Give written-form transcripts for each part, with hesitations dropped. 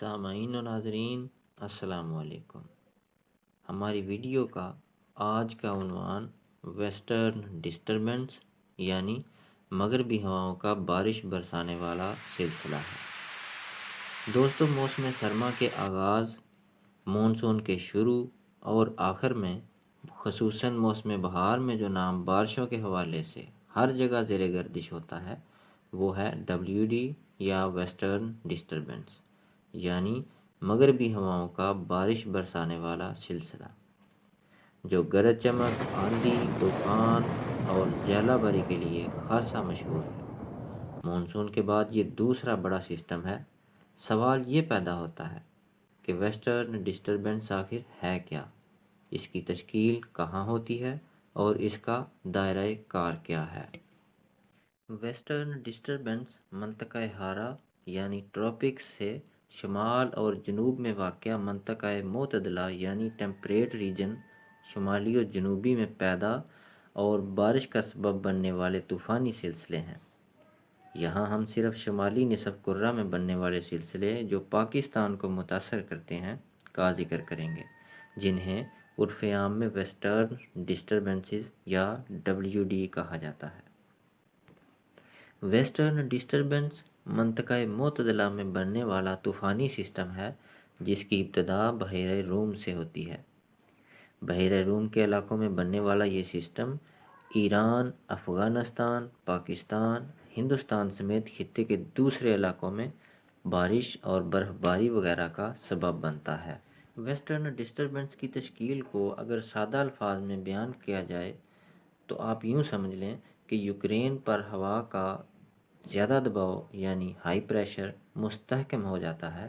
سامعین و ناظرین السلام علیکم۔ ہماری ویڈیو کا آج کا عنوان ویسٹرن ڈسٹربنس یعنی مغربی ہواؤں کا بارش برسانے والا سلسلہ ہے۔ دوستو، موسم سرما کے آغاز، مونسون کے شروع اور آخر میں خصوصاً موسم بہار میں جو نام بارشوں کے حوالے سے ہر جگہ زیر گردش ہوتا ہے وہ ہے WD یا ویسٹرن ڈسٹربنس یعنی مغربی ہواؤں کا بارش برسانے والا سلسلہ، جو گرج چمک، آندھی، طوفان اور ژالہ باری کے لیے خاصا مشہور ہے۔ مونسون کے بعد یہ دوسرا بڑا سسٹم ہے۔ سوال یہ پیدا ہوتا ہے کہ ویسٹرن ڈسٹربنس آخر ہے کیا، اس کی تشکیل کہاں ہوتی ہے اور اس کا دائرہ کار کیا ہے؟ ویسٹرن ڈسٹربنس منطقہ حارہ یعنی ٹراپکس سے شمال اور جنوب میں واقع منطقہ معتدلہ یعنی ٹیمپریٹ ریجن، شمالی و جنوبی میں پیدا اور بارش کا سبب بننے والے طوفانی سلسلے ہیں۔ یہاں ہم صرف شمالی نصف کرہ میں بننے والے سلسلے جو پاکستان کو متاثر کرتے ہیں کا ذکر کریں گے، جنہیں عرف عام میں ویسٹرن ڈسٹربنسز یا WD کہا جاتا ہے۔ ویسٹرن ڈسٹربنس منطقہ معتدلہ میں بننے والا طوفانی سسٹم ہے جس کی ابتدا بحیرہ روم سے ہوتی ہے۔ بحیرہ روم کے علاقوں میں بننے والا یہ سسٹم ایران، افغانستان، پاکستان، ہندوستان سمیت خطے کے دوسرے علاقوں میں بارش اور برف باری وغیرہ کا سبب بنتا ہے۔ ویسٹرن ڈسٹربنس کی تشکیل کو اگر سادہ الفاظ میں بیان کیا جائے تو آپ یوں سمجھ لیں کہ یوکرین پر ہوا کا زیادہ دباؤ یعنی ہائی پریشر مستحکم ہو جاتا ہے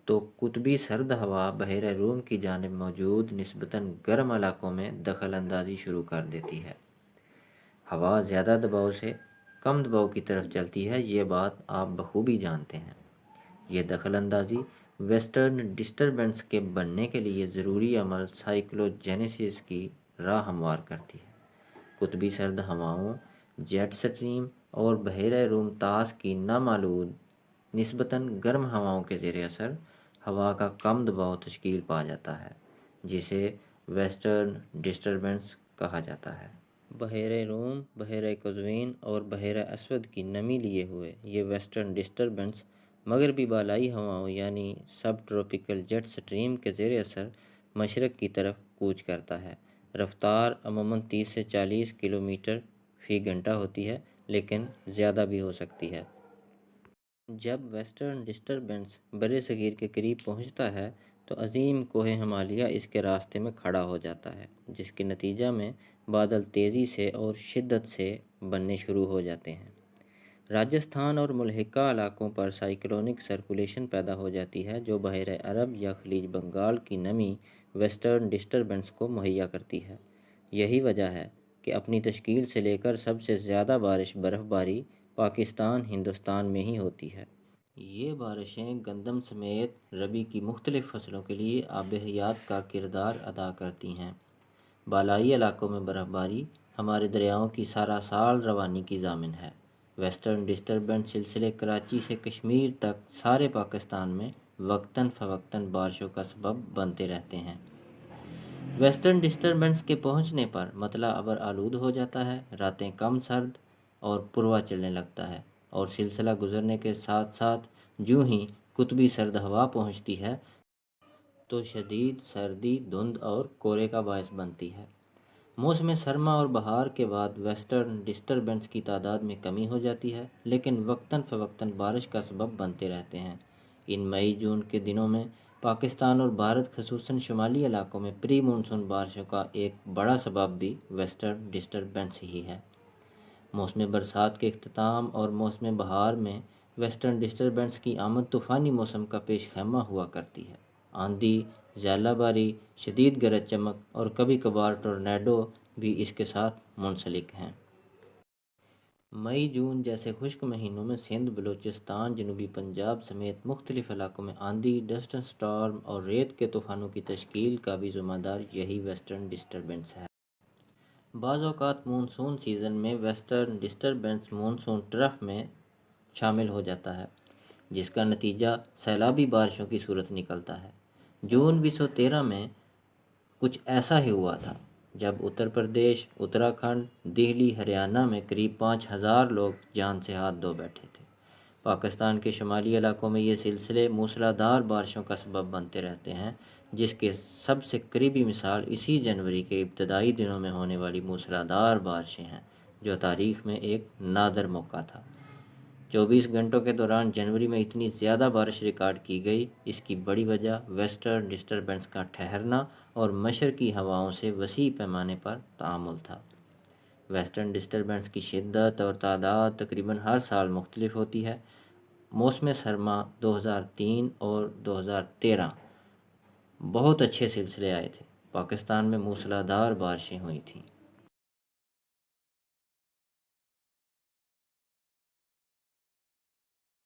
تو قطبی سرد ہوا بحیرہ روم کی جانب موجود نسبتاً گرم علاقوں میں دخل اندازی شروع کر دیتی ہے۔ ہوا زیادہ دباؤ سے کم دباؤ کی طرف چلتی ہے، یہ بات آپ بخوبی جانتے ہیں۔ یہ دخل اندازی ویسٹرن ڈسٹربنس کے بننے کے لیے ضروری عمل سائیکلوجینیسس کی راہ ہموار کرتی ہے۔ قطبی سرد ہواؤں، جیٹ سٹریم اور بحیرہ روم طاس کی نامالود نسبتاً گرم ہواؤں کے زیر اثر ہوا کا کم دباؤ تشکیل پا جاتا ہے، جسے ویسٹرن ڈسٹربنس کہا جاتا ہے۔ بحیرہ روم، بحیرہ قزوین اور بحیرہ اسود کی نمی لیے ہوئے یہ ویسٹرن ڈسٹربنس مغربی بالائی ہواؤں یعنی سب ٹروپیکل جیٹ سٹریم کے زیر اثر مشرق کی طرف کوچ کرتا ہے۔ رفتار عموماً 30 سے 40 کلومیٹر فی گھنٹہ ہوتی ہے، لیکن زیادہ بھی ہو سکتی ہے۔ جب ویسٹرن ڈسٹربنس بر صغیر کے قریب پہنچتا ہے تو عظیم کوہ ہمالیہ اس کے راستے میں کھڑا ہو جاتا ہے، جس کے نتیجہ میں بادل تیزی سے اور شدت سے بننے شروع ہو جاتے ہیں۔ راجستھان اور ملحقہ علاقوں پر سائیکلونک سرکولیشن پیدا ہو جاتی ہے جو بحیرہ عرب یا خلیج بنگال کی نمی ویسٹرن ڈسٹربنس کو مہیا کرتی ہے۔ یہی وجہ ہے کہ اپنی تشکیل سے لے کر سب سے زیادہ بارش برف باری پاکستان، ہندوستان میں ہی ہوتی ہے۔ یہ بارشیں گندم سمیت ربی کی مختلف فصلوں کے لیے آب حیات کا کردار ادا کرتی ہیں۔ بالائی علاقوں میں برف باری ہمارے دریاؤں کی سارا سال روانی کی ضامن ہے۔ ویسٹرن ڈسٹربنس سلسلے کراچی سے کشمیر تک سارے پاکستان میں وقتاً فوقتاً بارشوں کا سبب بنتے رہتے ہیں۔ ویسٹرن ڈسٹربنس کے پہنچنے پر مطلع ابر آلود ہو جاتا ہے، راتیں کم سرد اور پروا چلنے لگتا ہے، اور سلسلہ گزرنے کے ساتھ ساتھ جوں ہی قطبی سرد ہوا پہنچتی ہے تو شدید سردی، دھند اور کورے کا باعث بنتی ہے۔ موسم سرما اور بہار کے بعد ویسٹرن ڈسٹربنس کی تعداد میں کمی ہو جاتی ہے، لیکن وقتاً فوقتاً بارش کا سبب بنتے رہتے ہیں۔ ان مئی جون کے دنوں میں پاکستان اور بھارت خصوصاً شمالی علاقوں میں پری مونسون بارشوں کا ایک بڑا سبب بھی ویسٹرن ڈسٹربنس ہی ہے۔ موسم برسات کے اختتام اور موسم بہار میں ویسٹرن ڈسٹربنس کی آمد طوفانی موسم کا پیش خیمہ ہوا کرتی ہے۔ آندھی، ژالہ باری، شدید گرج چمک اور کبھی کبھار ٹورنیڈو بھی اس کے ساتھ منسلک ہیں۔ مئی جون جیسے خشک مہینوں میں سندھ، بلوچستان، جنوبی پنجاب سمیت مختلف علاقوں میں آندھی، ڈسٹ سٹارم اور ریت کے طوفانوں کی تشکیل کا بھی ذمہ دار یہی ویسٹرن ڈسٹربنس ہے۔ بعض اوقات مونسون سیزن میں ویسٹرن ڈسٹربنس مونسون ٹرف میں شامل ہو جاتا ہے، جس کا نتیجہ سیلابی بارشوں کی صورت نکلتا ہے۔ جون 1913 میں کچھ ایسا ہی ہوا تھا جب اتر پردیش، اتراکھنڈ، دہلی، ہریانہ میں قریب 5,000 لوگ جان سے ہاتھ دھو بیٹھے تھے۔ پاکستان کے شمالی علاقوں میں یہ سلسلے موسلادھار بارشوں کا سبب بنتے رہتے ہیں، جس کے سب سے قریبی مثال اسی جنوری کے ابتدائی دنوں میں ہونے والی موسلادھار بارشیں ہیں، جو تاریخ میں ایک نادر موقع تھا۔ 24 گھنٹوں کے دوران جنوری میں اتنی زیادہ بارش ریکارڈ کی گئی، اس کی بڑی وجہ ویسٹرن ڈسٹربنس کا ٹھہرنا اور مشرقی ہواؤں سے وسیع پیمانے پر تعامل تھا۔ ویسٹرن ڈسٹربنس کی شدت اور تعداد تقریباً ہر سال مختلف ہوتی ہے۔ موسم سرما 2003 اور 2013 بہت اچھے سلسلے آئے تھے۔ پاکستان میں موسلادھار بارشیں ہوئی تھیں۔